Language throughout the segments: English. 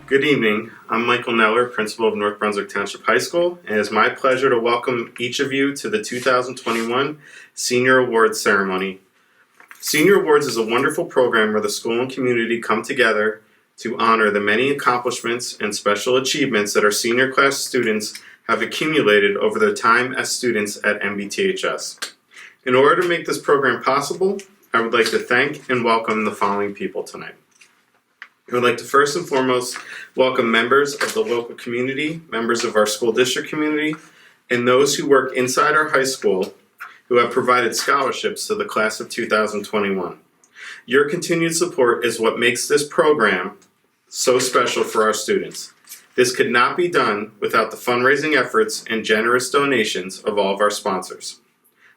Good evening. I'm Michael Neller, Principal of North Brunswick Township High School, and it's my pleasure to welcome each of you to the 2021 Senior Awards Ceremony. Senior Awards is a wonderful program where the school and community come together to honor the many accomplishments and special achievements that our senior class students have accumulated over their time as students at NBTHS. In order to make this program possible, I would like to thank and welcome the following people tonight. I would like to first and foremost welcome members of the local community, members of our school district community, and those who work inside our high school who have provided scholarships to the class of 2021. Your continued support is what makes this program so special for our students. This could not be done without the fundraising efforts and generous donations of all of our sponsors.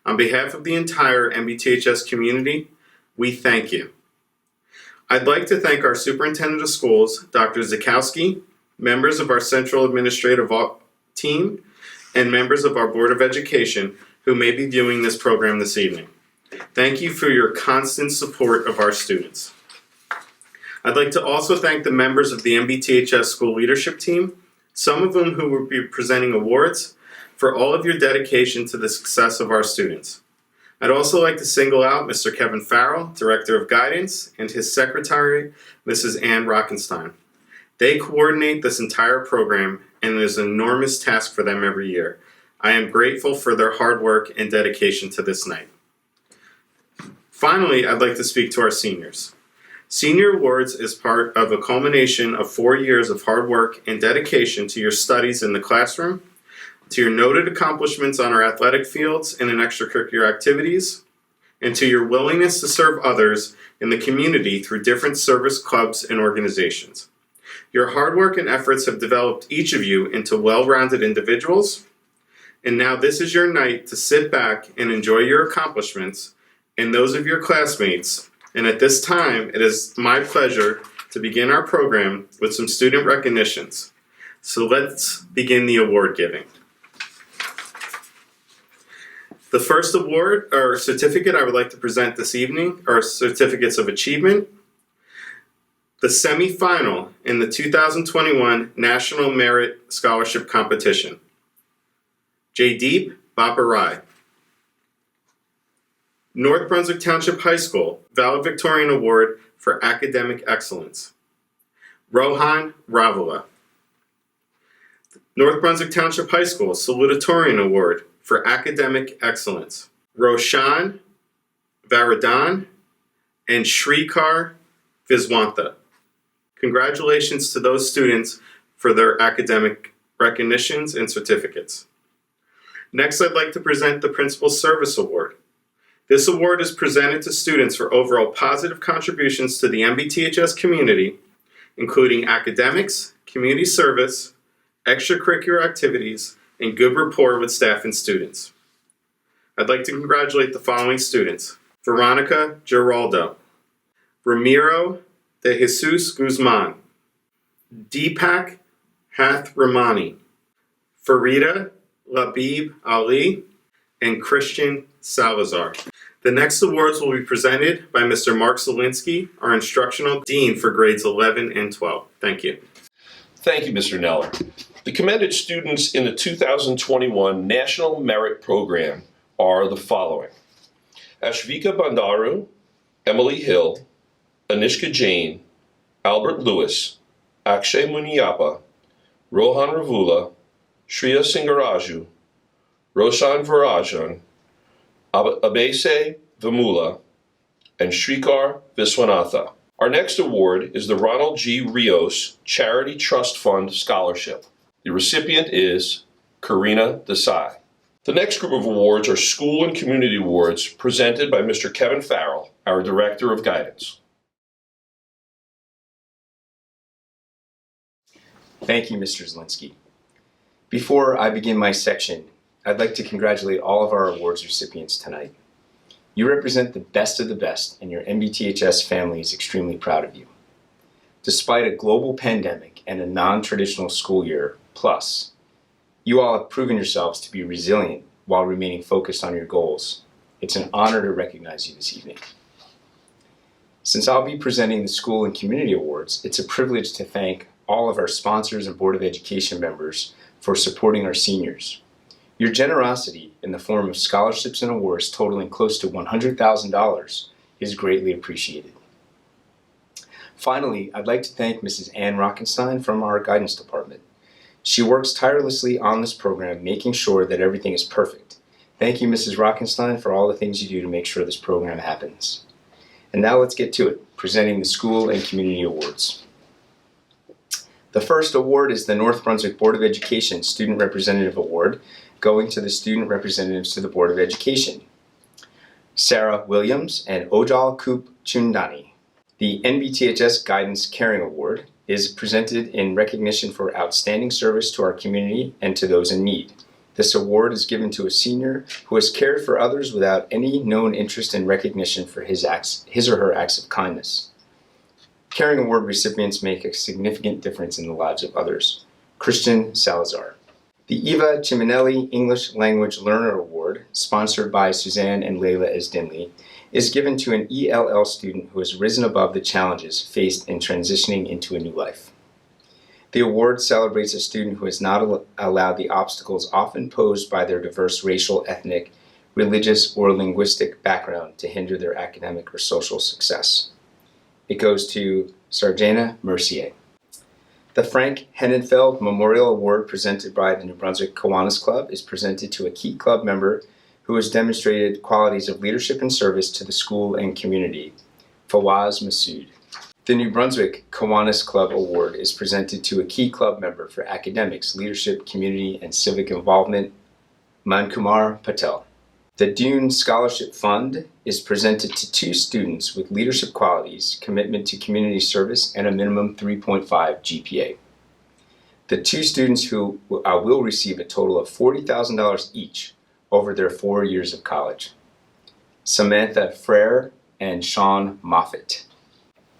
On behalf of the entire NBTHS community, we thank you. I'd like to thank our Superintendent of Schools, Dr. Zakowski, members of our Central Administrative team, and members of our Board of Education who may be viewing this program this evening. Thank you for your constant support of our students. I'd like to also thank the members of the NBTHS School Leadership Team, some of whom who will be presenting awards, for all of your dedication to the success of our students. I'd also like to single out Mr. Kevin Farrell, Director of Guidance, and his secretary, Mrs. Ann Rockenstein. They coordinate this entire program, and it is an enormous task for them every year. I am grateful for their hard work and dedication to this night. Finally, I'd like to speak to our seniors. Senior Awards is part of a culmination of 4 years of hard work and dedication to your studies in the classroom, to your noted accomplishments on our athletic fields and in extracurricular activities, and to your willingness to serve others in the community through different service clubs and organizations. Your hard work and efforts have developed each of you into well-rounded individuals, and now this is your night to sit back and enjoy your accomplishments and those of your classmates. And at this time, it is my pleasure to begin our program with some student recognitions. So let's begin the award giving. The first award or certificate I would like to present this evening are certificates of achievement. The semifinal in the 2021 National Merit Scholarship Competition. Jaydeep Baparai. North Brunswick Township High School Valedictorian Award for Academic Excellence. Rohan Ravula. North Brunswick Township High School Salutatorian Award for Academic Excellence. Roshan Varadan and Shrikar Viswantha. Congratulations to those students for their academic recognitions and certificates. Next, I'd like to present the Principal Service Award. This award is presented to students for overall positive contributions to the NBTHS community, including academics, community service, extracurricular activities, and good rapport with staff and students. I'd like to congratulate the following students: Veronica Giraldo, Ramiro de Jesus Guzman, Deepak Hath Ramani, Farida Labib Ali, and Christian Salazar. The next awards will be presented by Mr. Mark Zielinski, our Instructional Dean for grades 11 and 12. Thank you. Thank you, Mr. Neller. The commended students in the 2021 National Merit Program are the following: Ashvika Bandaru, Emily Hill, Anishka Jain, Albert Lewis, Akshay Muniyappa, Rohan Ravula, Shriya Singaraju, Roshan Varajan, Abese Vamula, and Shrikar Viswanatha. Our next award is the Ronald G. Rios Charity Trust Fund Scholarship. The recipient is Karina Desai. The next group of awards are school and community awards presented by Mr. Kevin Farrell, our Director of Guidance. Thank you, Mr. Zielinski. Before I begin my section, I'd like to congratulate all of our awards recipients tonight. You represent the best of the best, and your NBTHS family is extremely proud of you. Despite a global pandemic and a non-traditional school year plus, you all have proven yourselves to be resilient while remaining focused on your goals. It's an honor to recognize you this evening. Since I'll be presenting the school and community awards, it's a privilege to thank all of our sponsors and Board of Education members for supporting our seniors. Your generosity in the form of scholarships and awards totaling close to $100,000 is greatly appreciated. Finally, I'd like to thank Mrs. Ann Rockenstein from our guidance department. She works tirelessly on this program, making sure that everything is perfect. Thank you, Mrs. Rockenstein, for all the things you do to make sure this program happens. And now let's get to it, presenting the school and community awards. The first award is the North Brunswick Board of Education Student Representative Award, going to the student representatives to the Board of Education, Sarah Williams and Ojal Kup Chundani. The NBTHS Guidance Caring Award is presented in recognition for outstanding service to our community and to those in need. This award is given to a senior who has cared for others without any known interest in recognition for his or her acts of kindness. Caring Award recipients make a significant difference in the lives of others. Christian Salazar. The Eva Ciminelli English Language Learner Award, sponsored by Suzanne and Layla Esdinley, is given to an ELL student who has risen above the challenges faced in transitioning into a new life. The award celebrates a student who has not allowed the obstacles often posed by their diverse racial, ethnic, religious, or linguistic background to hinder their academic or social success. It goes to Sarjana Mercier. The Frank Hennenfeld Memorial Award presented by the New Brunswick Kiwanis Club is presented to a key club member who has demonstrated qualities of leadership and service to the school and community, Fawaz Masood. The New Brunswick Kiwanis Club Award is presented to a key club member for academics, leadership, community, and civic involvement, Mankumar Patel. The Dune Scholarship Fund is presented to 2 students with leadership qualities, commitment to community service, and a minimum 3.5 GPA. The 2 students who will receive a total of $40,000 each over their 4 years of college. Samantha Frere and Sean Moffitt.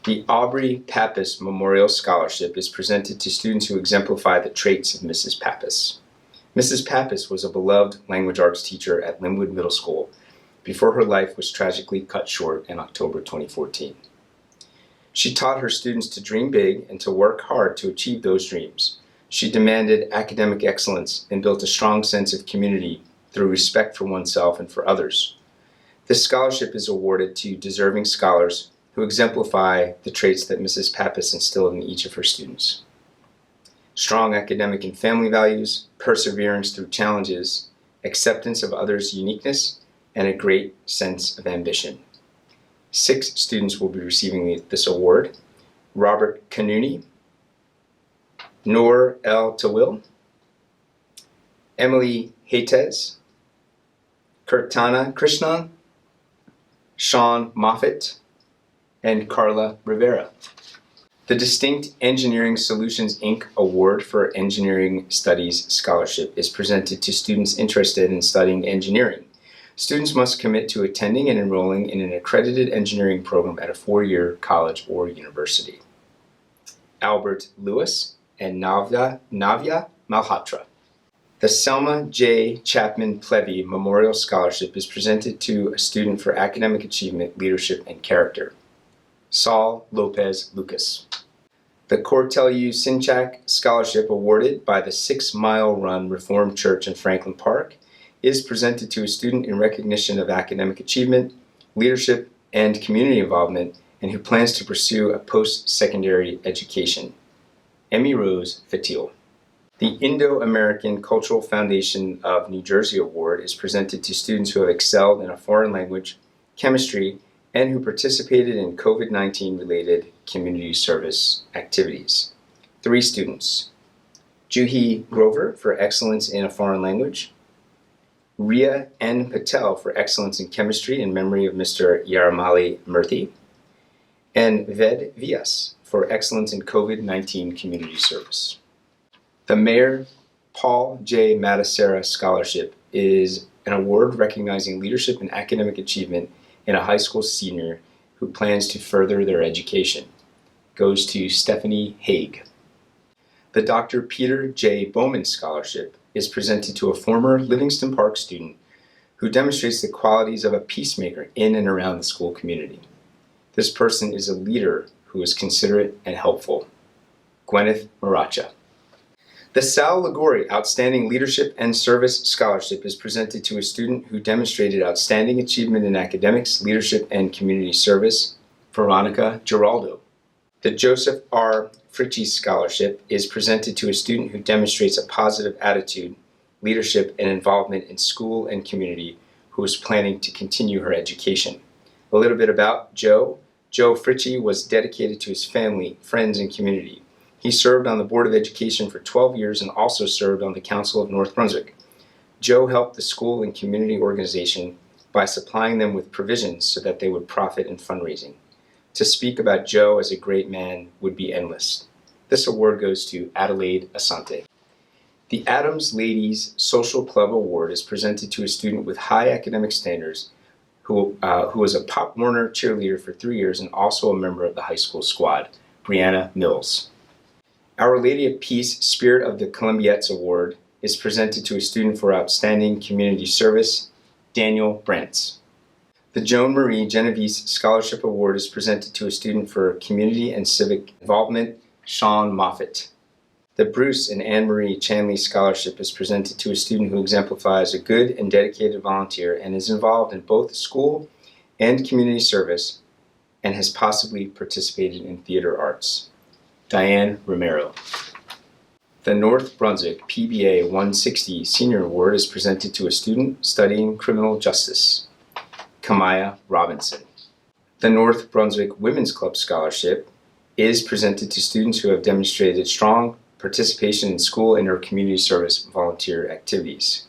The Aubrey Pappas Memorial Scholarship is presented to students who exemplify the traits of Mrs. Pappas. Mrs. Pappas was a beloved language arts teacher at Linwood Middle School before her life was tragically cut short in October 2014. She taught her students to dream big and to work hard to achieve those dreams. She demanded academic excellence and built a strong sense of community through respect for oneself and for others. This scholarship is awarded to deserving scholars who exemplify the traits that Mrs. Pappas instilled in each of her students. Strong academic and family values, perseverance through challenges, acceptance of others' uniqueness, and a great sense of ambition. 6 students will be receiving this award: Robert Kanuni, Noor El Tawil, Emily Haytes, Kirtana Krishnan, Sean Moffitt, and Carla Rivera. The Distinct Engineering Solutions, Inc. Award for Engineering Studies Scholarship is presented to students interested in studying engineering. Students must commit to attending and enrolling in an accredited engineering program at a 4-year college or university. Albert Lewis and Navya Malhotra. The Selma J. Chapman Plevy Memorial Scholarship is presented to a student for academic achievement, leadership, and character, Saul Lopez Lucas. The Cortelu Sinchak Scholarship, awarded by the 6 Mile Run Reformed Church in Franklin Park, is presented to a student in recognition of academic achievement, leadership, and community involvement, and who plans to pursue a post-secondary education, Emmy Rose Fatil. The Indo-American Cultural Foundation of New Jersey Award is presented to students who have excelled in a foreign language, chemistry, and who participated in COVID-19 related community service activities. 3 students: Juhi Grover for excellence in a foreign language, Ria N. Patel for excellence in chemistry in memory of Mr. Yaramali Murthy, and Ved Vias for excellence in COVID-19 community service. The Mayor Paul J. Matasera Scholarship is an award recognizing leadership and academic achievement in a high school senior who plans to further their education. Goes to Stephanie Haig. The Dr. Peter J. Bowman Scholarship is presented to a former Livingston Park student who demonstrates the qualities of a peacemaker in and around the school community. This person is a leader who is considerate and helpful. Gwyneth Maracha. The Sal Ligori Outstanding Leadership and Service Scholarship is presented to a student who demonstrated outstanding achievement in academics, leadership, and community service, Veronica Giraldo. The Joseph R. Fritchie Scholarship is presented to a student who demonstrates a positive attitude, leadership, and involvement in school and community who is planning to continue her education. A little bit about Joe. Joe Fritchie was dedicated to his family, friends, and community. He served on the Board of Education for 12 years and also served on the Council of North Brunswick. Joe helped the school and community organization by supplying them with provisions so that they would profit in fundraising. To speak about Joe as a great man would be endless. This award goes to Adelaide Asante. The Adams Ladies Social Club Award is presented to a student with high academic standards who was a Pop Warner cheerleader for 3 years and also a member of the high school squad, Brianna Mills. Our Lady of Peace Spirit of the Columbiettes Award is presented to a student for outstanding community service, Daniel Brantz. The Joan Marie Genovese Scholarship Award is presented to a student for community and civic involvement, Sean Moffett. The Bruce and Anne Marie Chanley Scholarship is presented to a student who exemplifies a good and dedicated volunteer and is involved in both school and community service and has possibly participated in theater arts, Diane Romero. The North Brunswick PBA 160 Senior Award is presented to a student studying criminal justice, Kamaya Robinson. The North Brunswick Women's Club Scholarship is presented to students who have demonstrated strong participation in school and or community service volunteer activities,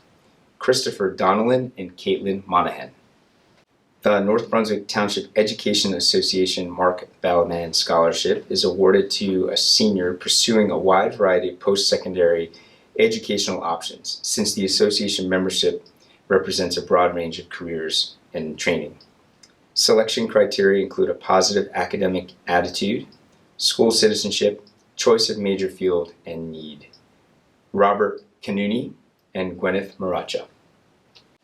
Christopher Donnellan and Caitlin Monahan. The North Brunswick Township Education Association Mark BALABAN Scholarship is awarded to a senior pursuing a wide variety of post-secondary educational options, since the association membership represents a broad range of careers and training. Selection criteria include a positive academic attitude, school citizenship, choice of major field, and need. Robert Canuni and Gwyneth Maracha.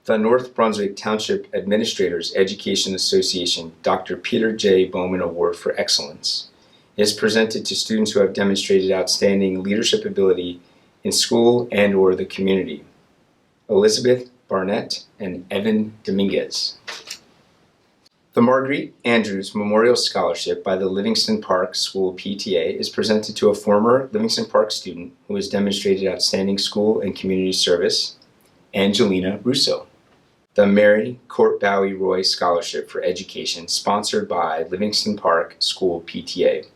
The North Brunswick Township Administrators Education Association Dr. Peter J. Bowman Award for Excellence is presented to students who have demonstrated outstanding leadership ability in school and or the community, Elizabeth Barnett and Evan Dominguez. The Marguerite Andrews Memorial Scholarship by the Livingston Park School PTA is presented to a former Livingston Park student who has demonstrated outstanding school and community service, Angelina Russo. The Mary Court Bowie Roy Scholarship for Education, sponsored by Livingston Park School PTA,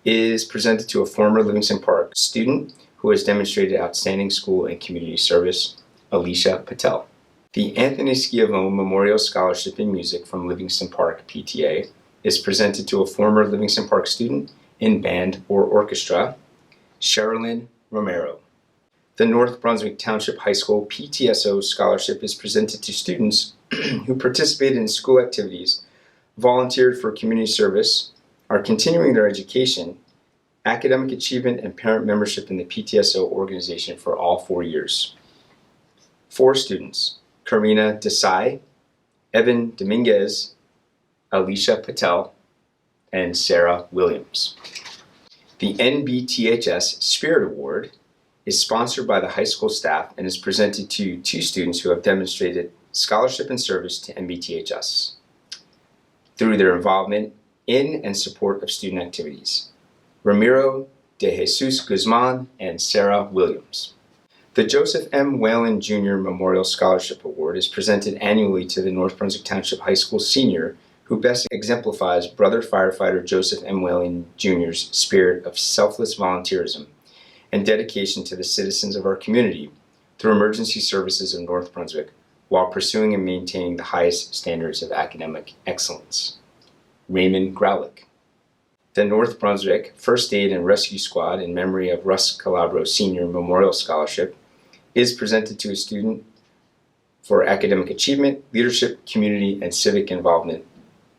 is presented to a former Livingston Park student who has demonstrated outstanding school and community service, Alicia Patel. The Anthony Schiavone Memorial Scholarship in Music from Livingston Park PTA is presented to a former Livingston Park student in band or orchestra, Sherilyn Romero. The North Brunswick Township High School PTSO Scholarship is presented to students who participated in school activities, volunteered for community service, are continuing their education, academic achievement, and parent membership in the PTSO organization for all 4 years. 4 students, Karina Desai, Evan Dominguez, Alicia Patel, and Sarah Williams. The NBTHS Spirit Award is sponsored by the high school staff and is presented to 2 students who have demonstrated scholarship and service to NBTHS through their involvement in and support of student activities, Ramiro de Jesus Guzman and Sarah Williams. The Joseph M. Whalen Jr. Memorial Scholarship Award is presented annually to the North Brunswick Township High School senior who best exemplifies Brother Firefighter Joseph M. Whalen Jr.'s spirit of selfless volunteerism and dedication to the citizens of our community through emergency services of North Brunswick while pursuing and maintaining the highest standards of academic excellence. Raymond Graulich. The North Brunswick First Aid and Rescue Squad in memory of Russ Calabro Sr. Memorial Scholarship is presented to a student for academic achievement, leadership, community, and civic involvement,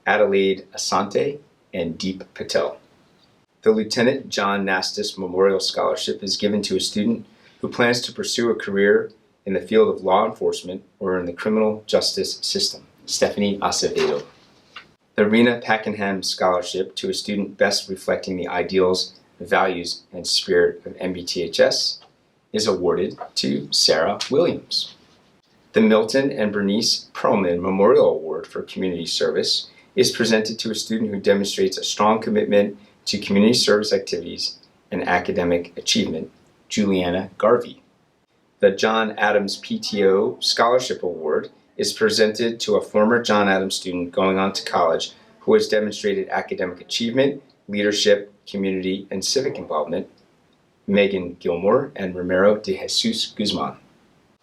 Adelaide Asante and Deep Patel. The Lieutenant John Nastis Memorial Scholarship is given to a student who plans to pursue a career in the field of law enforcement or in the criminal justice system, Stephanie Acevedo. The Rena Pakenham Scholarship to a student best reflecting the ideals values, and spirit of NBTHS is awarded to Sarah Williams. The MILTON and BERNICE PERLMAN Memorial Award for Community Service is presented to a student who demonstrates a strong commitment to community service activities and academic achievement, Juliana Garvey. The John Adams PTO Scholarship Award is presented to a former John Adams student going on to college who has demonstrated academic achievement, leadership, community, and civic involvement, Megan Gilmore and Romero de Jesus Guzman.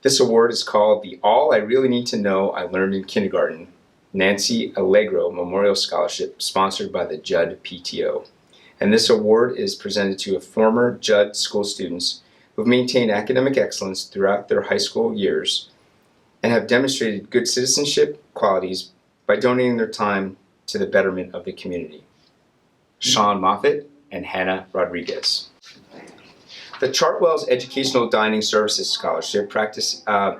This award is called the All I Really Need to Know I Learned in Kindergarten Nancy Allegro Memorial Scholarship, sponsored by the Judd PTO. And this award is presented to former Judd school students who have maintained academic excellence throughout their high school years and have demonstrated good citizenship qualities by donating their time to the betterment of the community. Sean Moffitt and Hannah Rodriguez. The Chartwell's Educational Dining Services Scholarship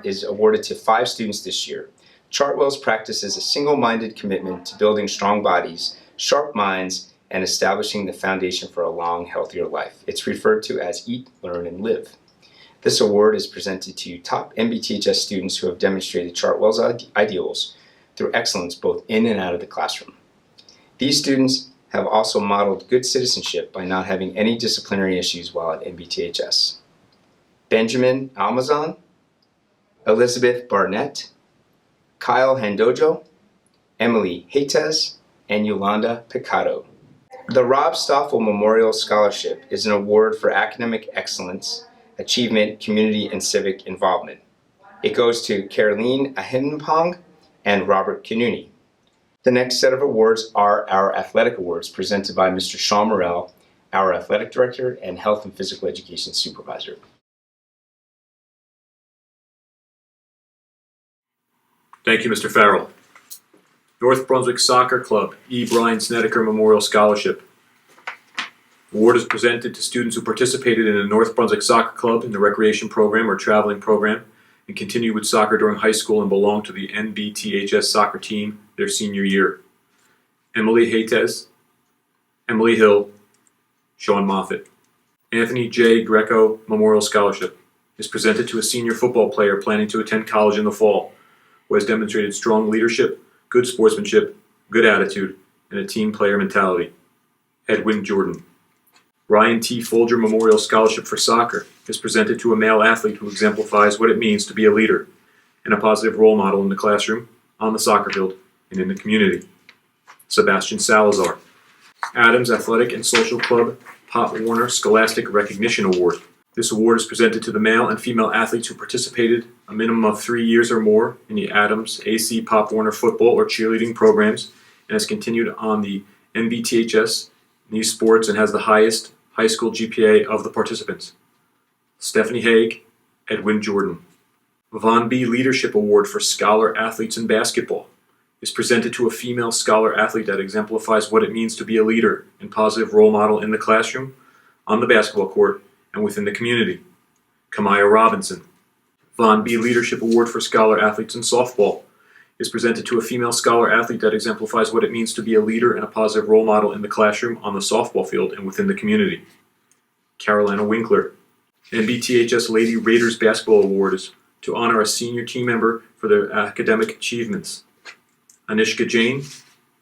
is awarded to 5 students this year. Chartwell's practices a single-minded commitment to building strong bodies, sharp minds, and establishing the foundation for a long, healthier life. It's referred to as Eat, Learn, and Live. This award is presented to top NBTHS students who have demonstrated Chartwell's ideals through excellence both in and out of the classroom. These students have also modeled good citizenship by not having any disciplinary issues while at NBTHS. Benjamin Almazan, Elizabeth Barnett, Kyle Handojo, Emily Haytes, and Yolanda Picado. The Rob Stoffel Memorial Scholarship is an award for academic excellence, achievement, community, and civic involvement. It goes to Caroline Ahinpong and Robert Kanuni. The next set of awards are our athletic awards presented by Mr. Sean Morrell, our athletic director and health and physical education supervisor. Thank you, Mr. Farrell. North Brunswick Soccer Club E. Brian Snediker Memorial Scholarship. Award is presented to students who participated in the North Brunswick Soccer Club in the recreation program or traveling program and continued with soccer during high school and belong to the NBTHS soccer team their senior year. Emily Haytes, Emily Hill, Sean Moffitt. Anthony J. Greco Memorial Scholarship is presented to a senior football player planning to attend college in the fall, who has demonstrated strong leadership, good sportsmanship, good attitude, and a team player mentality. Edwin Jordan. Ryan T. Folger Memorial Scholarship for Soccer is presented to a male athlete who exemplifies what it means to be a leader and a positive role model in the classroom, on the soccer field, and in the community. Sebastian Salazar. Adams Athletic and Social Club Pop Warner Scholastic Recognition Award. This award is presented to the male and female athletes who participated a minimum of 3 years or more in the Adams AC Pop Warner football or cheerleading programs and has continued on the NBTHS in these sports and has the highest high school GPA of the participants. Stephanie Haig, Edwin Jordan. Von B. Leadership Award for Scholar Athletes in Basketball is presented to a female scholar athlete that exemplifies what it means to be a leader and positive role model in the classroom, on the basketball court, and within the community. Kamaya Robinson. Von B. Leadership Award for Scholar Athletes in Softball is presented to a female scholar athlete that exemplifies what it means to be a leader and a positive role model in the classroom, on the softball field, and within the community. Carolina Winkler. NBTHS Lady Raiders Basketball Award is to honor a senior team member for their academic achievements. Anishka Jain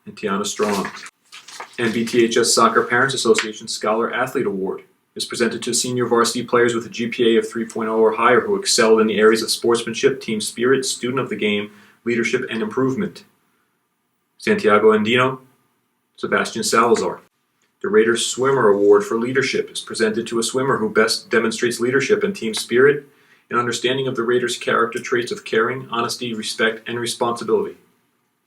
and Tiana Strong. NBTHS Soccer Parents Association Scholar Athlete Award is presented to senior varsity players with a GPA of 3.0 or higher who excelled in the areas of sportsmanship, team spirit, student of the game, leadership, and improvement. Santiago Andino, Sebastian Salazar. The Raiders Swimmer Award for Leadership is presented to a swimmer who best demonstrates leadership and team spirit and understanding of the Raiders' character traits of caring, honesty, respect, and responsibility.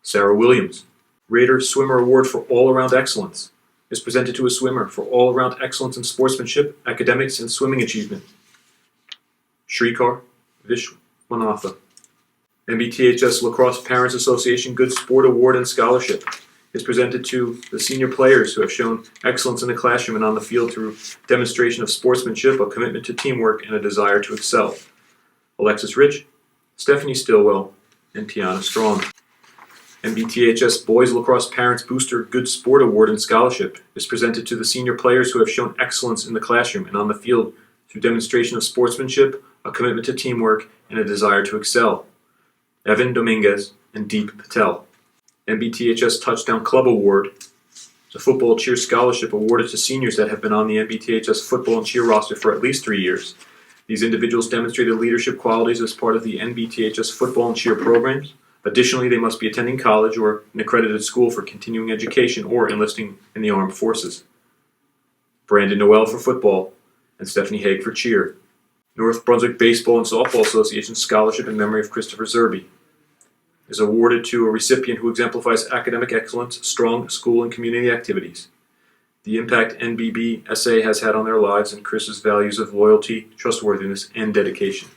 Sarah Williams. Raiders Swimmer Award for All-Around Excellence is presented to a swimmer for all-around excellence in sportsmanship, academics, and swimming achievement. Shrikar Vishwanatha. NBTHS Lacrosse Parents Association Good Sport Award and Scholarship is presented to the senior players who have shown excellence in the classroom and on the field through demonstration of sportsmanship, a commitment to teamwork, and a desire to excel. Alexis Rich, Stephanie Stillwell, and Tiana Strong. NBTHS Boys Lacrosse Parents Booster Good Sport Award and Scholarship is presented to the senior players who have shown excellence in the classroom and on the field through demonstration of sportsmanship, a commitment to teamwork, and a desire to excel. Evan Dominguez and Deep Patel. NBTHS Touchdown Club Award is a football cheer scholarship awarded to seniors that have been on the NBTHS football and cheer roster for at least 3 years. These individuals demonstrated leadership qualities as part of the NBTHS football and cheer programs. Additionally, they must be attending college or an accredited school for continuing education or enlisting in the armed forces. Brandon Noel for football and Stephanie Haig for cheer. North Brunswick Baseball and Softball Association Scholarship in memory of Christopher Zerby is awarded to a recipient who exemplifies academic excellence, strong school and community activities, the impact NBBSA has had on their lives, and Chris's values of loyalty, trustworthiness, and dedication.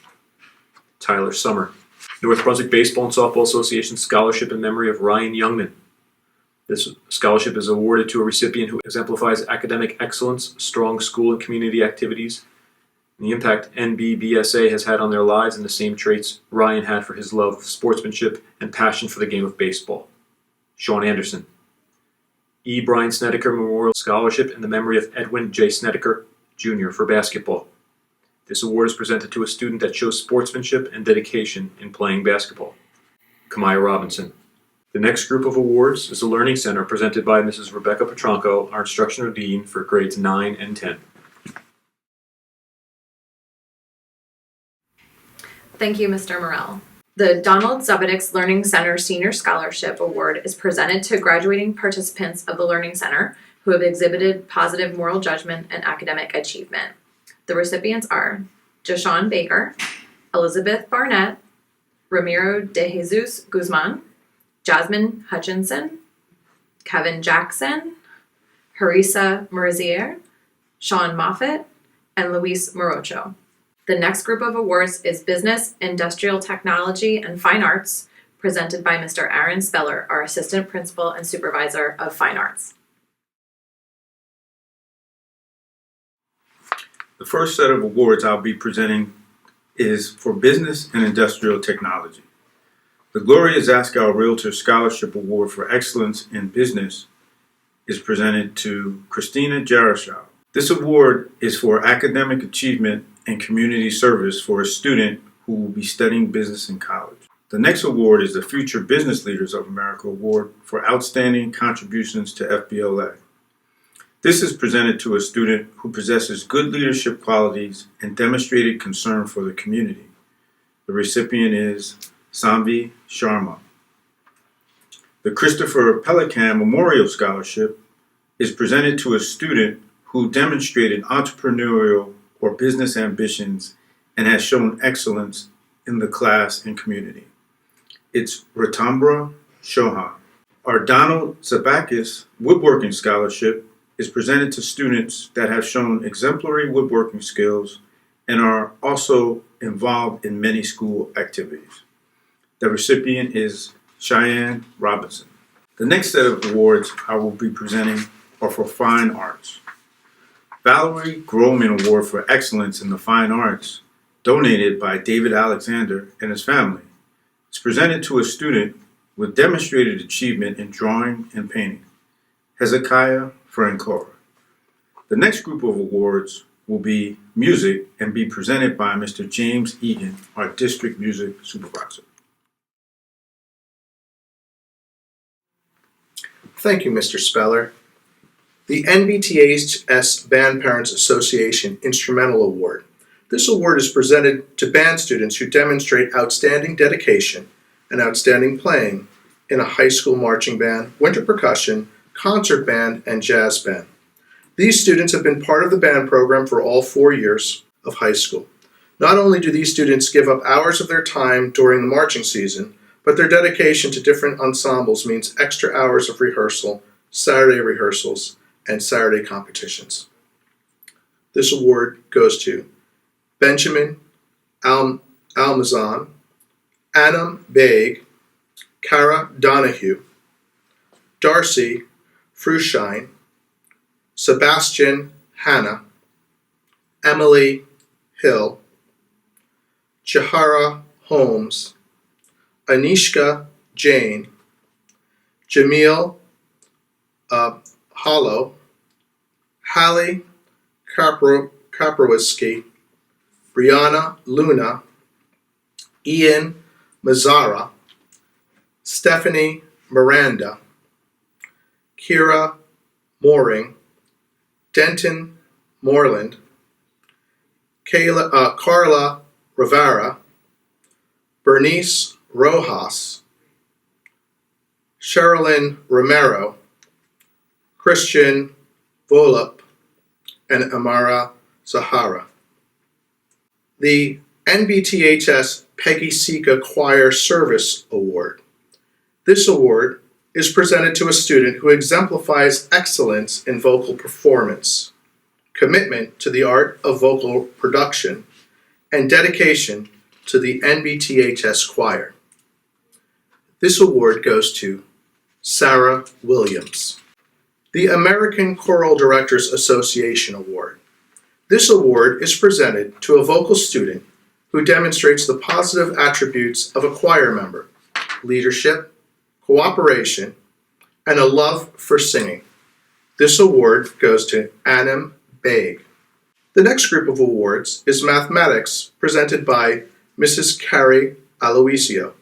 Tyler Summer. North Brunswick Baseball and Softball Association Scholarship in memory of Ryan Youngman. This scholarship is awarded to a recipient who exemplifies academic excellence, strong school and community activities, and the impact NBBSA has had on their lives, and the same traits Ryan had for his love of sportsmanship and passion for the game of baseball. Sean Anderson. E. Brian Snediker Memorial Scholarship in the memory of Edwin J. Snediker, Jr. for basketball. This award is presented to a student that shows sportsmanship and dedication in playing basketball. Kamaya Robinson. The next group of awards is the Learning Center presented by Mrs. Rebecca Petranco, our instructional dean for grades 9 and 10. Thank you, Mr. Morell. The Donald Zubedix Learning Center Senior Scholarship Award is presented to graduating participants of the Learning Center who have exhibited positive moral judgment and academic achievement. The recipients are Jashawn Baker, Elizabeth Barnett, Ramiro de Jesus Guzman, Jasmine Hutchinson, Kevin Jackson, Harissa Morizier, Sean Moffitt, and Luis Morocho. The next group of awards is Business, Industrial Technology, and Fine Arts, presented by Mr. Aaron Speller, our Assistant Principal and Supervisor of Fine Arts. The first set of awards I'll be presenting is for Business and Industrial Technology. The Gloria Zastko Realtors Scholarship Award for Excellence in Business is presented to Christina Jaroshow. This award is for academic achievement and community service for a student who will be studying business in college. The next award is the Future Business Leaders of America Award for outstanding contributions to FBLA. This is presented to a student who possesses good leadership qualities and demonstrated concern for the community. The recipient is Samvi Sharma. The Christopher Pelican Memorial Scholarship is presented to a student who demonstrated entrepreneurial or business ambitions and has shown excellence in the class and community. It's Ratambra Chauhan. Our Donald Zabakis Woodworking Scholarship is presented to students that have shown exemplary woodworking skills and are also involved in many school activities. The recipient is Cheyenne Robinson. The next set of awards I will be presenting are for Fine Arts. Valerie Groman Award for Excellence in the Fine Arts, donated by David Alexander and his family. It's presented to a student with demonstrated achievement in drawing and painting, Hezekiah Francora. The next group of awards will be music and be presented by Mr. James Egan, our district music supervisor. Thank you, Mr. Speller. The NBTHS Band Parents Association Instrumental Award. This award is presented to band students who demonstrate outstanding dedication and outstanding playing in a high school marching band, winter percussion, concert band, and jazz band. These students have been part of the band program for all 4 years of high school. Not only do these students give up hours of their time during the marching season, but their dedication to different ensembles means extra hours of rehearsal, Saturday rehearsals, and Saturday competitions. This award goes to Benjamin Almazan, Anam Baig, Kara Donahue, Darcy Frushine, Sebastian Hanna, Emily Hill, Chihara Holmes, Anishka Jane, Jamil Hollow, Hallie Kaprowski, Brianna Luna, Ian Mazzara, Stephanie Miranda, Kira Mooring, Denton Moreland, Carla Rivera, Bernice Rojas, Sherilyn Romero, Christian Volop, and Amara Zahara. The NBTHS Peggy Sika Choir Service Award. This award is presented to a student who exemplifies excellence in vocal performance, commitment to the art of vocal production, and dedication to the NBTHS Choir. This award goes to Sarah Williams. The American Choral Directors Association Award. This award is presented to a vocal student who demonstrates the positive attributes of a choir member: leadership, cooperation, and a love for singing. This award goes to Anim Baig. The next group of awards is mathematics, presented by Mrs. Carrie Aloisio,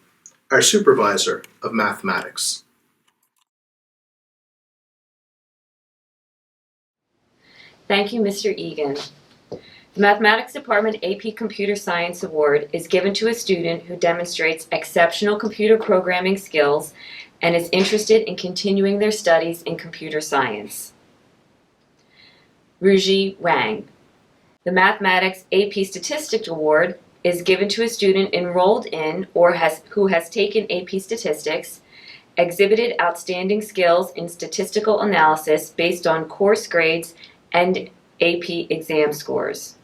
our supervisor of mathematics. Thank you, Mr. Egan. The Mathematics Department AP Computer Science Award is given to a student who demonstrates exceptional computer programming skills and is interested in continuing their studies in computer science. Ruji Wang. The Mathematics AP Statistics Award is given to a student enrolled in or who has taken AP Statistics, exhibited outstanding skills in statistical analysis based on course grades and AP exam scores.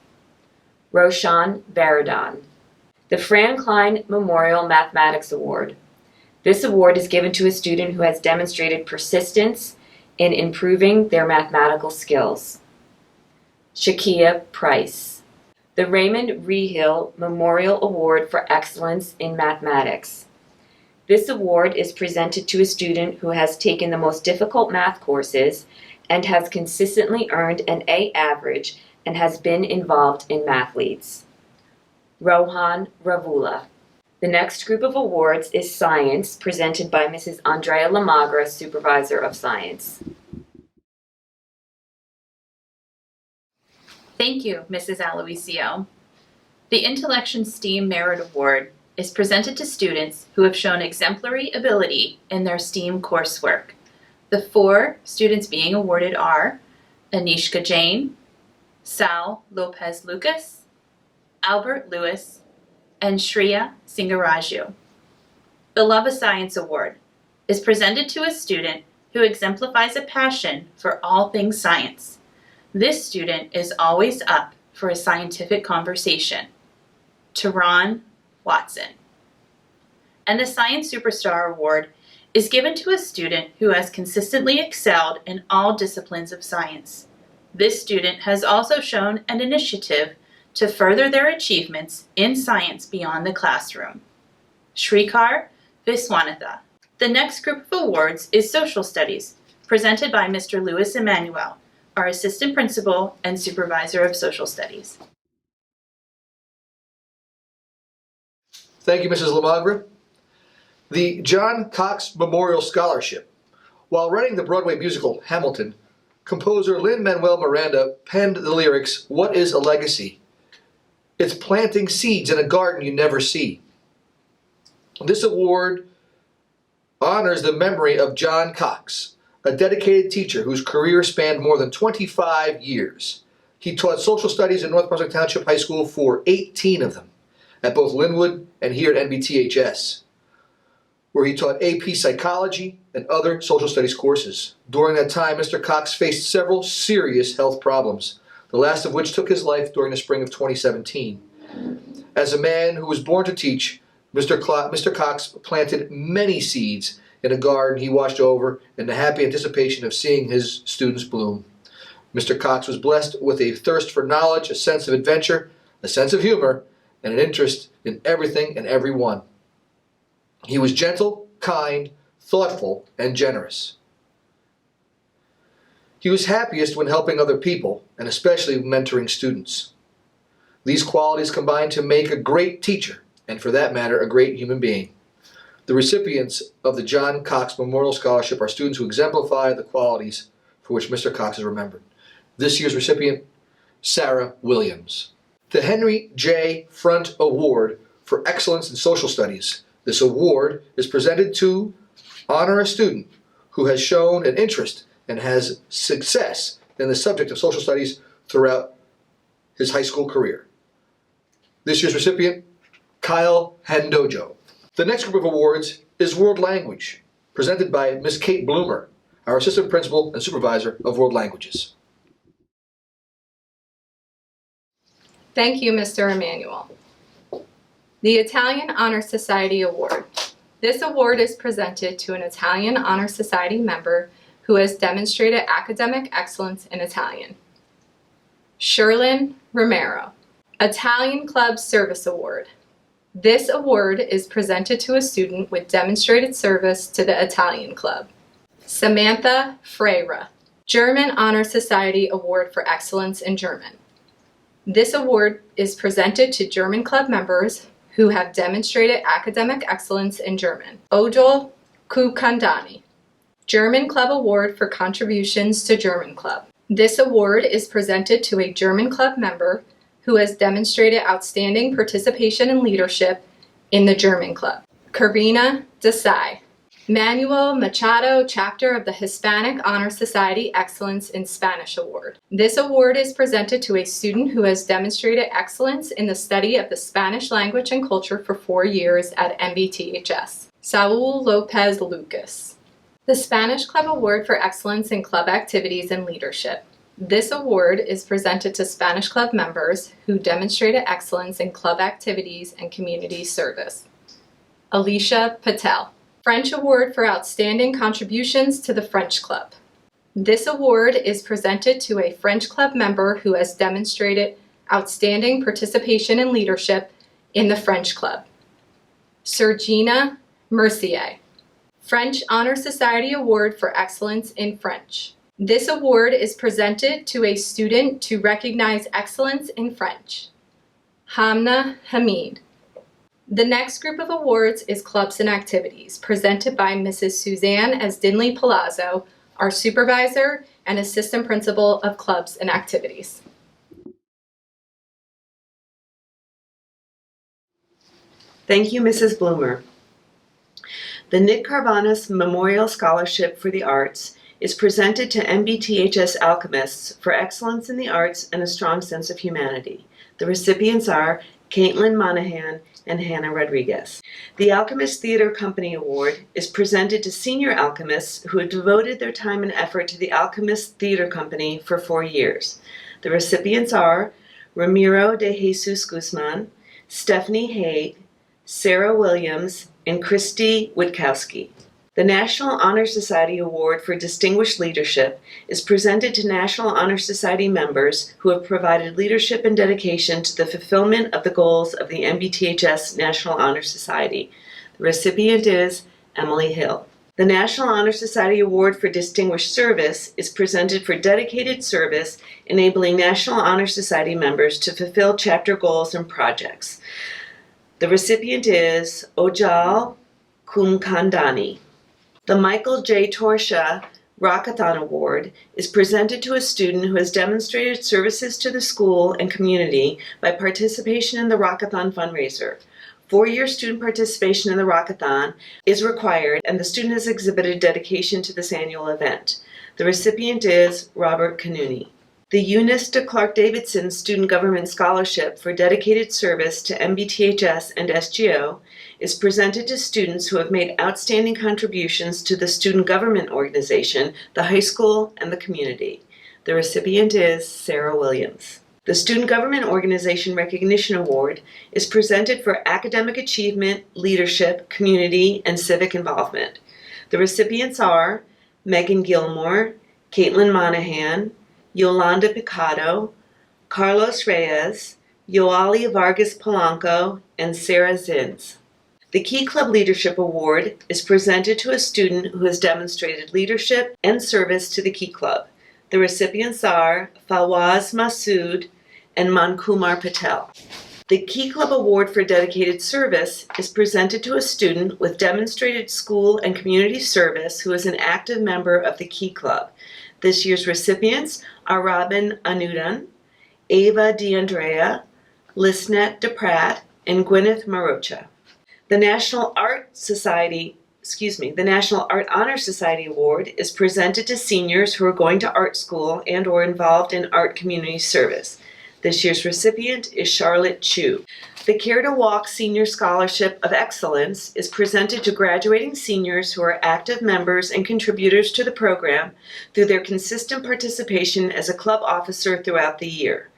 Roshan Varadhan. The Fran Klein Memorial Mathematics Award. This award is given to a student who has demonstrated persistence in improving their mathematical skills. Shakia Price. The Raymond REEHIL Memorial Award for Excellence in Mathematics. This award is presented to a student who has taken the most difficult math courses and has consistently earned an A average and has been involved in Mathletes. Rohan Ravula. The next group of awards is Science, presented by Mrs. Andrea Lamagra, Supervisor of Science. Thank you, Mrs. Aloisio. The Intellection STEAM Merit Award is presented to students who have shown exemplary ability in their STEAM coursework. The 4 students being awarded are Anishka Jain, Sal Lopez Lucas, Albert Lewis, and Shreya Singaraju. The Love of Science Award is presented to a student who exemplifies a passion for all things science. This student is always up for a scientific conversation. Tehran Watson. And the Science Superstar Award is given to a student who has consistently excelled in all disciplines of science. This student has also shown an initiative to further their achievements in science beyond the classroom. Shrikar Viswanatha. The next group of awards is Social Studies, presented by Mr. Louis Emmanuel, our Assistant Principal and Supervisor of Social Studies. Thank you, Mrs. Lamagra. The John Cox Memorial Scholarship. While writing the Broadway musical Hamilton, composer Lin-Manuel Miranda penned the lyrics, "What is a legacy? It's planting seeds in a garden you never see." This award honors the memory of John Cox, a dedicated teacher whose career spanned more than 25 years. He taught social studies in North Brunswick Township High School for 18 of them, at both Linwood and here at NBTHS, where he taught AP Psychology and other social studies courses. During that time, Mr. Cox faced several serious health problems, the last of which took his life during the spring of 2017. As a man who was born to teach, Mr. Cox planted many seeds in a garden he watched over in the happy anticipation of seeing his students bloom. Mr. Cox was blessed with a thirst for knowledge, a sense of adventure, a sense of humor, and an interest in everything and everyone. He was gentle, kind, thoughtful, and generous. He was happiest when helping other people, and especially mentoring students. These qualities combine to make a great teacher, and for that matter, a great human being. The recipients of the John Cox Memorial Scholarship are students who exemplify the qualities for which Mr. Cox is remembered. This year's recipient, Sarah Williams. The Henry J. Front Award for Excellence in Social Studies. This award is presented to honor a student who has shown an interest and has success in the subject of social studies throughout his high school career. This year's recipient, Kyle Handojo. The next group of awards is World Language, presented by Ms. Kate Bloomer, our Assistant Principal and Supervisor of World Languages. Thank you, Mr. Emanuel. The Italian Honor Society Award. This award is presented to an Italian Honor Society member who has demonstrated academic excellence in Italian. Sherlyn Romero. Italian Club Service Award. This award is presented to a student with demonstrated service to the Italian Club. Samantha Freire. German Honor Society Award for Excellence in German. This award is presented to German Club members who have demonstrated academic excellence in German. Odol Kukandani. German Club Award for Contributions to German Club. This award is presented to a German Club member who has demonstrated outstanding participation and leadership in the German Club. Karina Desai. Manuel Machado Chapter of the Hispanic Honor Society Excellence in Spanish Award. This award is presented to a student who has demonstrated excellence in the study of the Spanish language and culture for 4 years at NBTHS. Saul Lopez Lucas. The Spanish Club Award for Excellence in Club Activities and Leadership. This award is presented to Spanish Club members who demonstrated excellence in club activities and community service. Alicia Patel. French Award for Outstanding Contributions to the French Club. This award is presented to a French Club member who has demonstrated outstanding participation and leadership in the French Club. Sergina Mercier. French Honor Society Award for Excellence in French. This award is presented to a student to recognize excellence in French. Hamna Hamid. The next group of awards is Clubs and Activities, presented by Mrs. Suzanne Esdinley Palazzo, our Supervisor and Assistant Principal of Clubs and Activities. Thank you, Mrs. Bloomer. The Nick Carvanis Memorial Scholarship for the Arts is presented to NBTHS alchemists for excellence in the arts and a strong sense of humanity. The recipients are Caitlin Monahan and Hannah Rodriguez. The Alchemist Theater Company Award is presented to senior alchemists who have devoted their time and effort to the Alchemist Theater Company for 4 years. The recipients are Ramiro de Jesus Guzman, Stephanie Haig, Sarah Williams, and Christy Witkowski. The National Honor Society Award for Distinguished Leadership is presented to National Honor Society members who have provided leadership and dedication to the fulfillment of the goals of the NBTHS National Honor Society. The recipient is Emily Hill. The National Honor Society Award for Distinguished Service is presented for dedicated service enabling National Honor Society members to fulfill chapter goals and projects. The recipient is Ojal Kumkandani. The Michael J. Torsha Rockathon Award is presented to a student who has demonstrated services to the school and community by participation in the Rockathon fundraiser. 4-year student participation in the Rockathon is required, and the student has exhibited dedication to this annual event. The recipient is Robert Canuni. The Eunice de Clark Davidson Student Government Scholarship for dedicated service to MBTHS and SGO is presented to students who have made outstanding contributions to the student government organization, the high school, and the community. The recipient is Sarah Williams. The Student Government Organization Recognition Award is presented for academic achievement, leadership, community, and civic involvement. The recipients are Megan Gilmore, Caitlin Monahan, Yolanda Picado, Carlos Reyes, Yoali Vargas Polanco, and Sarah Zins. The Key Club Leadership Award is presented to a student who has demonstrated leadership and service to the Key Club. The recipients are Fawaz Masood and Mankumar Patel. The Key Club Award for Dedicated Service is presented to a student with demonstrated school and community service who is an active member of the Key Club. This year's recipients are Robin Anudan, Ava DeAndrea, Lisnet DePratt, and Gwyneth Marocha. The National Art Honor Society Award is presented to seniors who are going to art school and or involved in art community service. This year's recipient is Charlotte Chu. The Care to Walk Senior Scholarship of Excellence is presented to graduating seniors who are active members and contributors to the program through their consistent participation as a club officer throughout the year.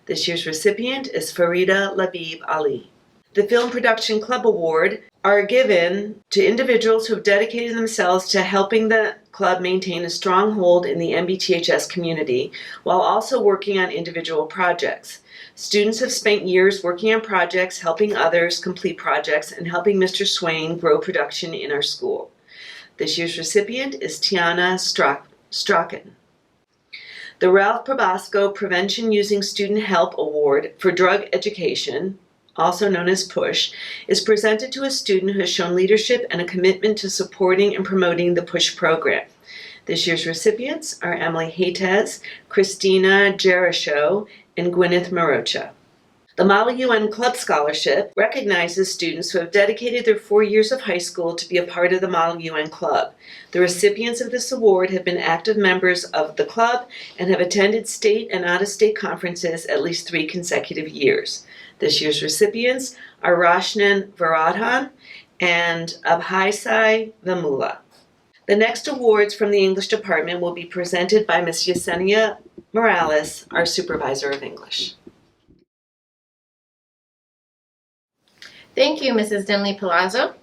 This year's recipient is Farida Labib Ali. The Film Production Club Award are given to individuals who have dedicated themselves to helping the club maintain a strong hold in the NBTHS community while also working on individual projects. Students have spent years working on projects, helping others complete projects, and helping Mr. Swain grow production in our school. This year's recipient is Tiana Strachan. The Ralph Probasco Prevention Using Student Help Award for Drug Education, also known as PUSH, is presented to a student who has shown leadership and a commitment to supporting and promoting the PUSH program. This year's recipients are Emily Haytes, Christina Jericho, and Gwyneth Marocha. The Model UN Club Scholarship recognizes students who have dedicated their 4 years of high school to be a part of the Model UN Club. The recipients of this award have been active members of the club and have attended state and out-of-state conferences at least 3 consecutive years. This year's recipients are Rashnan Varadhan and Abhaisai Vamula. The next awards from the English department will be presented by Ms. Yesenia Morales, our Supervisor of English. Thank you, Mrs. Dinley Palazzo.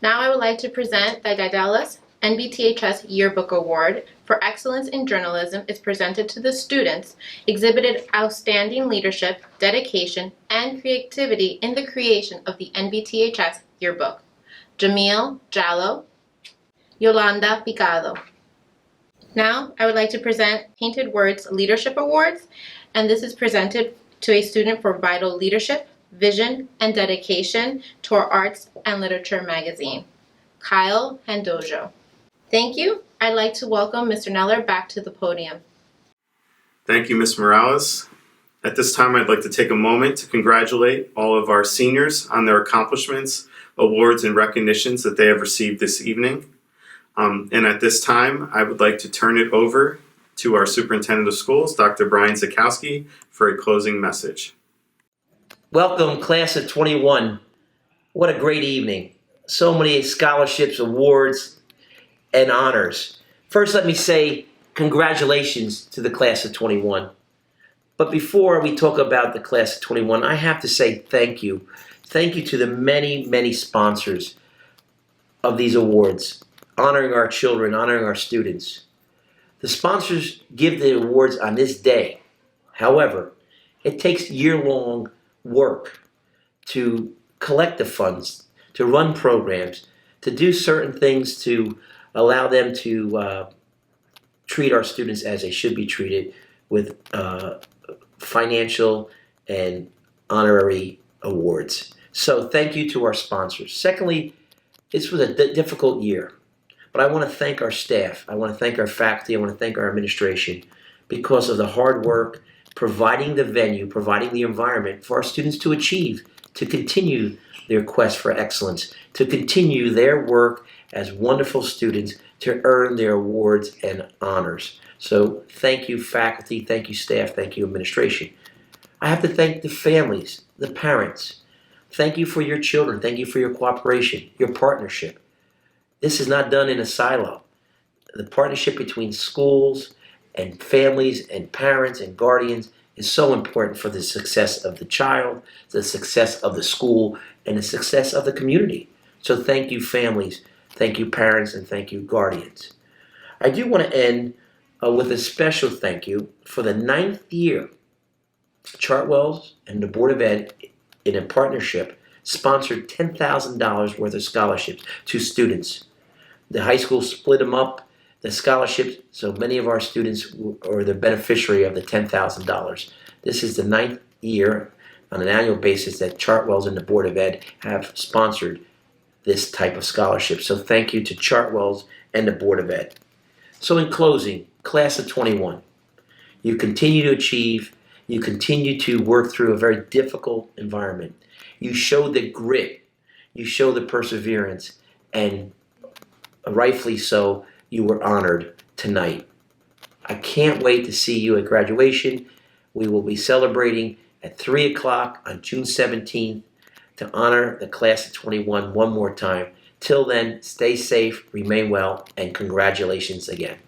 Now I would like to present the Daedalus NBTHS Yearbook Award for Excellence in Journalism is presented to the students exhibited outstanding leadership, dedication, and creativity in the creation of the NBTHS Yearbook. Jamil Jallo, Yolanda Picado. Now I would like to present Painted Words Leadership Awards, and this is presented to a student for vital leadership, vision, and dedication to our arts and literature magazine, Kyle Handojo. Thank you. I'd like to welcome Mr. Neller back to the podium. Thank you, Ms. Morales. At this time, I'd like to take a moment to congratulate all of our seniors on their accomplishments, awards, and recognitions that they have received this evening. And at this time, I would like to turn it over to our Superintendent of Schools, Dr. Brian Zakowski, for a closing message. Welcome, class of 21. What a great evening. So many scholarships, awards, and honors. First, let me say congratulations to the class of 21. But before we talk about the class of 21, I have to say thank you. Thank you to the many, many sponsors of these awards, honoring our children, honoring our students. The sponsors give the awards on this day. However, it takes year-long work to collect the funds, to run programs, to do certain things to allow them to treat our students as they should be treated with financial and honorary awards. So thank you to our sponsors. Secondly, this was a difficult year, but I want to thank our staff. I want to thank our faculty. I want to thank our administration because of the hard work, providing the venue, providing the environment for our students to achieve, to continue their quest for excellence, to continue their work as wonderful students, to earn their awards and honors. So thank you, faculty, thank you, staff, thank you, administration. I have to thank the families, the parents. Thank you for your children. Thank you for your cooperation, your partnership. This is not done in a silo. The partnership between schools and families and parents and guardians is so important for the success of the child, the success of the school, and the success of the community. So thank you, families, thank you, parents, and thank you, guardians. I do want to end with a special thank you for the 9th year. Chartwell's and the Board of Ed, in a partnership, sponsored $10,000 worth of scholarships to students. The high school split them up, the scholarships, so many of our students are the beneficiary of the $10,000. This is the 9th year on an annual basis that Chartwell's and the Board of Ed have sponsored this type of scholarship. So thank you to Chartwell's and the Board of Ed. So in closing, class of 21, you continue to achieve, you continue to work through a very difficult environment. You show the grit, you show the perseverance, and rightfully so, you were honored tonight. I can't wait to see you at graduation. We will be celebrating at 3 o'clock on June 17th to honor the class of 21 one more time. Till then, stay safe, remain well, and congratulations again.